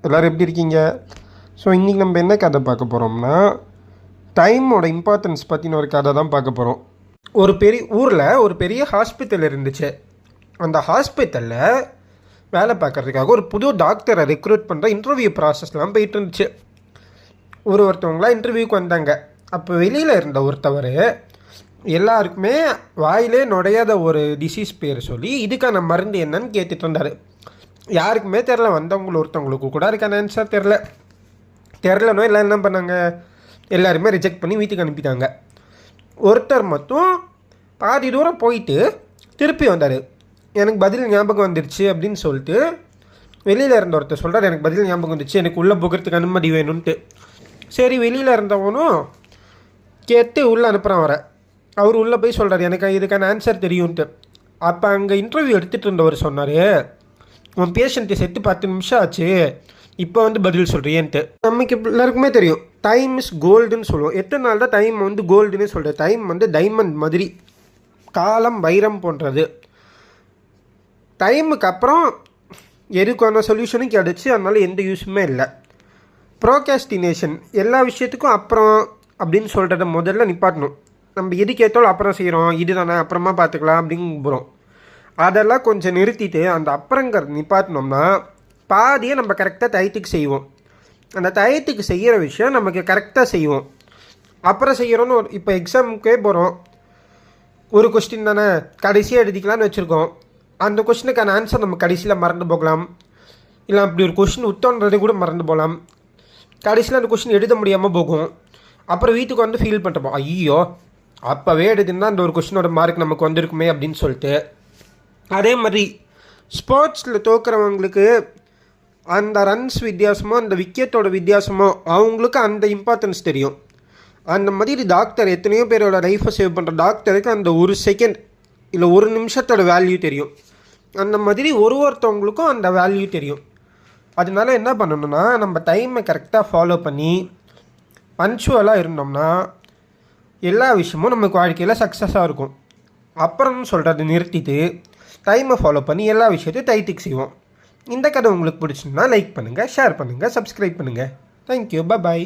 எல்லோரும் எப்படி இருக்கீங்க? ஸோ இன்றைக்கி நம்ம என்ன கதை பார்க்க போகிறோம்னா, டைமோட இம்பார்ட்டன்ஸ் பற்றின ஒரு கதை தான் பார்க்க போகிறோம். ஒரு பெரிய ஊரில் ஒரு பெரிய ஹாஸ்பிட்டல் இருந்துச்சு. அந்த ஹாஸ்பிட்டலில் வேலை பார்க்குறதுக்காக ஒரு புது டாக்டரை ரெக்ரூட் பண்ணுற இன்டர்வியூ ப்ராசஸ்லாம் போயிட்டு இருந்துச்சு. ஒருத்தவங்களாம் இன்டர்வியூக்கு வந்தாங்க. அப்போ வெளியில் இருந்த ஒருத்தவர் எல்லாருக்குமே வாயிலே நுழையாத ஒரு டிசீஸ் பேர் சொல்லி இதுக்கான மருந்து என்னன்னு கேட்டுட்டு இருந்தார். யாருக்குமே தெரில, ஒருத்தவங்களுக்கு கூட அதுக்கான ஆன்சர் தெரிலனோ எல்லாம் என்ன பண்ணாங்க, எல்லாருமே ரிஜெக்ட் பண்ணி வீட்டுக்கு அனுப்பிட்டாங்க. ஒருத்தர் மட்டும் பாதி தூரம் போயிட்டு திருப்பி வந்தார். எனக்கு பதில் ஞாபகம் வந்துடுச்சு அப்படின்னு சொல்லிட்டு வெளியில் இருந்த ஒருத்தர் சொல்கிறார், எனக்கு பதில் ஞாபகம் வந்துடுச்சு, எனக்கு உள்ளே போகிறதுக்கு அனுமதி வேணும்ன்ட்டு. சரி, வெளியில் இருந்தவனும் கேட்டு உள்ளே அனுப்புகிறான் வர. அவர் உள்ளே போய் சொல்கிறார், எனக்கு இதுக்கான ஆன்சர் தெரியும்ன்ட்டு. அப்போ அங்கே இன்டர்வியூ எடுத்துகிட்டு இருந்தவர் சொன்னார், உன் பேஷண்ட்டை செத்து 10 நிமிஷம் ஆச்சு, இப்போ பதில் சொல்கிறியன்ட்டு. நமக்கு எல்லாருக்குமே தெரியும் டைம் இஸ் கோல்டுன்னு சொல்லுவோம். எத்தனை நாள் தான் டைம் கோல்டுன்னு சொல்கிறது. டைம் டைமண்ட் மாதிரி, காலம் வைரம் போன்றது. டைமுக்கு அப்புறம் எதுக்கான சொல்யூஷனும் கிடச்சி, அதனால் எந்த யூஸுமே இல்லை. ப்ரோகாஸ்டினேஷன், எல்லா விஷயத்துக்கும் அப்புறம் அப்படின்னு சொல்கிறத முதல்ல நிப்பாட்டணும். நம்ம எது கேட்டாலும் அப்புறம் செய்கிறோம், இது தானே அப்புறமா பார்த்துக்கலாம் அப்படின்னு போகிறோம். அதெல்லாம் கொஞ்சம் நிறுத்திட்டு அந்த அப்புறங்கிறது நிப்பாட்டினோம்னா பாதியை நம்ம கரெக்டாக டயத்துக்கு செய்வோம். அந்த டயத்துக்கு செய்கிற விஷயம் நமக்கு கரெக்டாக செய்வோம். அப்புறம் செய்கிறோன்னு இப்போ எக்ஸாமுக்கே போகிறோம், ஒரு கொஸ்டின் தானே கடைசியாக எழுதிக்கலான்னு வச்சுருக்கோம். அந்த கொஸ்டினுக்கான ஆன்சர் நம்ம கடைசியில் மறந்து போகலாம். இல்லை அப்படி ஒரு கொஸ்டின் உத்தோன்றதை கூட மறந்து போகலாம். கடைசியில் அந்த கொஸ்டின் எழுத முடியாமல் போகும். அப்புறம் வீட்டுக்கு ஃபீல் பண்ணுறப்போ, ஐயோ அப்போவே எழுதுன்னா அந்த ஒரு கொஸ்டினோட மார்க் நமக்கு வந்திருக்குமே அப்படின்னு சொல்லிட்டு. அதே மாதிரி ஸ்போர்ட்ஸில் தோக்குறவங்களுக்கு அந்த ரன்ஸ் வித்தியாசமோ அந்த விக்கெட்டோட வித்தியாசமோ அவங்களுக்கு அந்த இம்பார்ட்டன்ஸ் தெரியும். அந்த மாதிரி டாக்டர் எத்தனையோ பேரோட லைஃப்பை சேவ் பண்ணுற டாக்டருக்கு அந்த ஒரு செகண்ட் இல்லை ஒரு நிமிஷத்தோட வேல்யூ தெரியும். அந்த மாதிரி ஒருத்தவங்களுக்கும் அந்த வேல்யூ தெரியும். அதனால என்ன பண்ணணும்னா, நம்ம டைமை கரெக்டாக ஃபாலோ பண்ணி பன்ச்சுவலாக இருந்தோம்னா எல்லா விஷயமும் நமக்கு வாழ்க்கையில் சக்ஸஸாக இருக்கும். அப்புறம் சொல்கிறத நிறுத்திட்டு டைமை ஃபாலோ பண்ணி எல்லா விஷயத்தையும் டைத்துக்கு செய்வோம். இந்த கதை உங்களுக்கு பிடிச்சிருந்தா லைக் பண்ணுங்கள், ஷேர் பண்ணுங்கள், சப்ஸ்கிரைப் பண்ணுங்கள். தேங்க்யூ, பாய்.